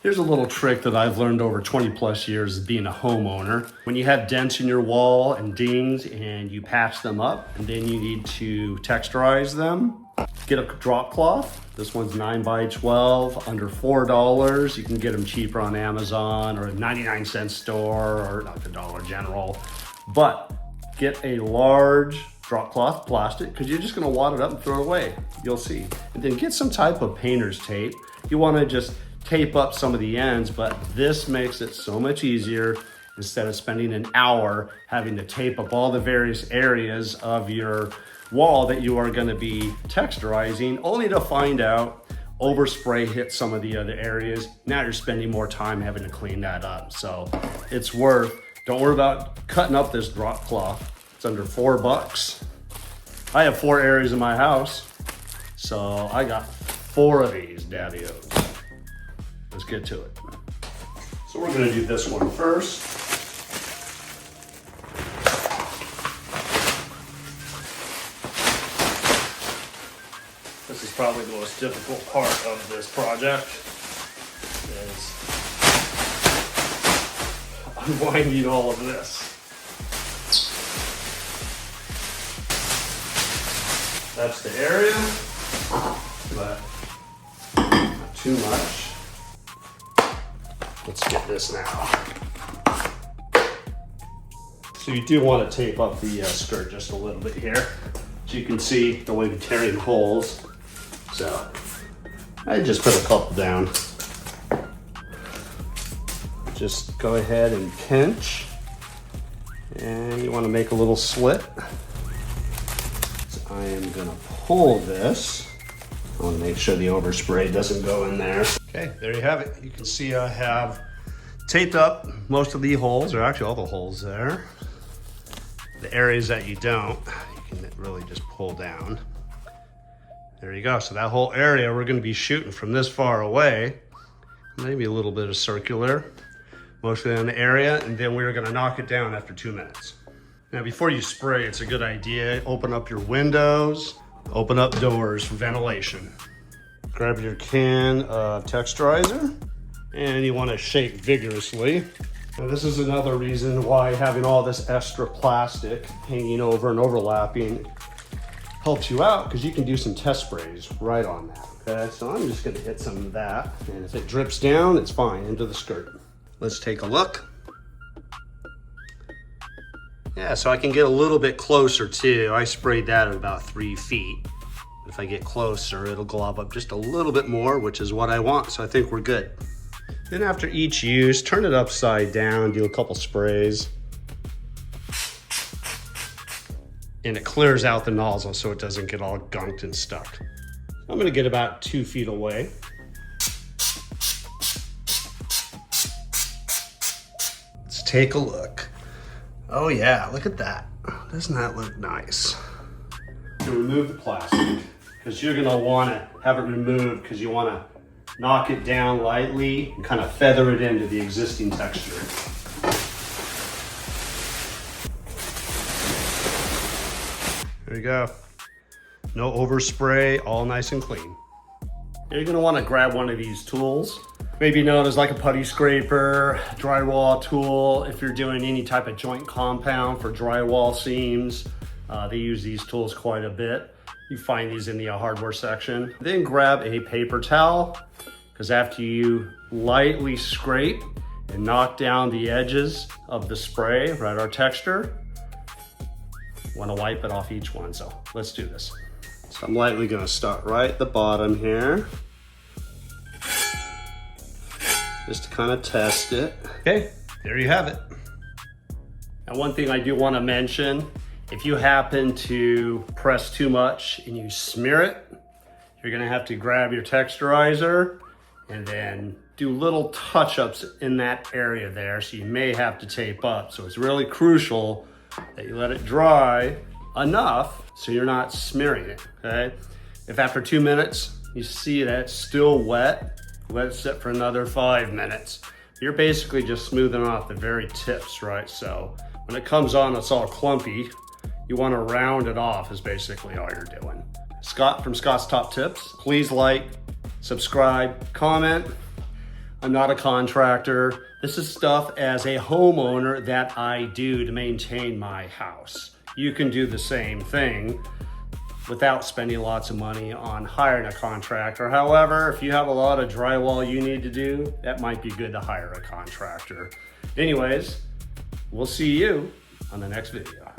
Here's a little trick that I've learned over 20 plus years of being a homeowner. When you have dents in your wall and dings and you patch them up and then you need to texturize them, get a drop cloth. This one's 9 by 12, under $4. You can get them cheaper on Amazon or a 99-cent store or like the Dollar General. But get a large drop cloth plastic because you're just gonna wad it up and throw it away. You'll see. And then get some type of painter's tape. You wanna just tape up some of the ends, but this makes it so much easier instead of spending an hour having to tape up all the various areas of your wall that you are going to be texturizing, only to find out overspray hit some of the other areas. Now you're spending more time having to clean that up. So it's worth, don't worry about cutting up this drop cloth. It's under $4. I have 4 areas in my house, so I got 4 of these daddy-os. Let's get to it. So we're gonna do this one first. This is probably the most difficult part of this project, is unwinding all of this. That's the area, but not too much. Let's get this now. So you do want to tape up the skirt just a little bit here. So you can see the way we're tearing holes. So I just put a couple down. Just go ahead and pinch. And you want to make a little slit. So I am going to pull this. I want to make sure the overspray doesn't go in there. Okay, there you have it. You can see I have taped up most of the holes, or actually all the holes there. The areas that you don't, you can really just pull down. There you go. So that whole area, we're going to be shooting from this far away. Maybe a little bit of circular, mostly in the area, and then we're going to knock it down after 2 minutes. Now, before you spray, it's a good idea. Open up your windows. Open up doors for ventilation. Grab your can of texturizer and you want to shake vigorously. Now this is another reason why having all this extra plastic hanging over and overlapping helps you out, because you can do some test sprays right on that. Okay, so I'm just going to hit some of that, and if it drips down, it's fine into the skirt. Let's take a look. Yeah, so I can get a little bit closer too. I sprayed that at about 3 feet. If I get closer, it'll glob up just a little bit more, which is what I want, so I think we're good. Then after each use, turn it upside down, do a couple sprays. And it clears out the nozzle so it doesn't get all gunked and stuck. I'm gonna get about 2 feet away. Let's take a look. Oh yeah, look at that. Doesn't that look nice? To remove the plastic, because you're gonna wanna have it removed because you wanna knock it down lightly and kind of feather it into the existing texture. There you go. No overspray, all nice and clean. You're gonna wanna grab one of these tools, maybe known as like a putty scraper, drywall tool. If you're doing any type of joint compound for drywall seams, they use these tools quite a bit. You find these in the hardware section. Then grab a paper towel, because after you lightly scrape and knock down the edges of the spray, right, our texture, you want to wipe it off each one. So let's do this. So I'm lightly going to start right at the bottom here, just to kind of test it. Okay, there you have it. Now, one thing I do want to mention, if you happen to press too much and you smear it, you're gonna have to grab your texturizer and then do little touch-ups in that area there. So you may have to tape up. So it's really crucial that you let it dry enough so you're not smearing it, okay? If after 2 minutes you see that it's still wet, let it sit for another 5 minutes. You're basically just smoothing off the very tips, right? So when it comes on, it's all clumpy. You want to round it off is basically all you're doing. Scott from Scott's Top Tips. Please like, subscribe, comment. I'm not a contractor. This is stuff as a homeowner that I do to maintain my house. You can do the same thing without spending lots of money on hiring a contractor. However, if you have a lot of drywall you need to do, that might be good to hire a contractor. Anyways, we'll see you on the next video.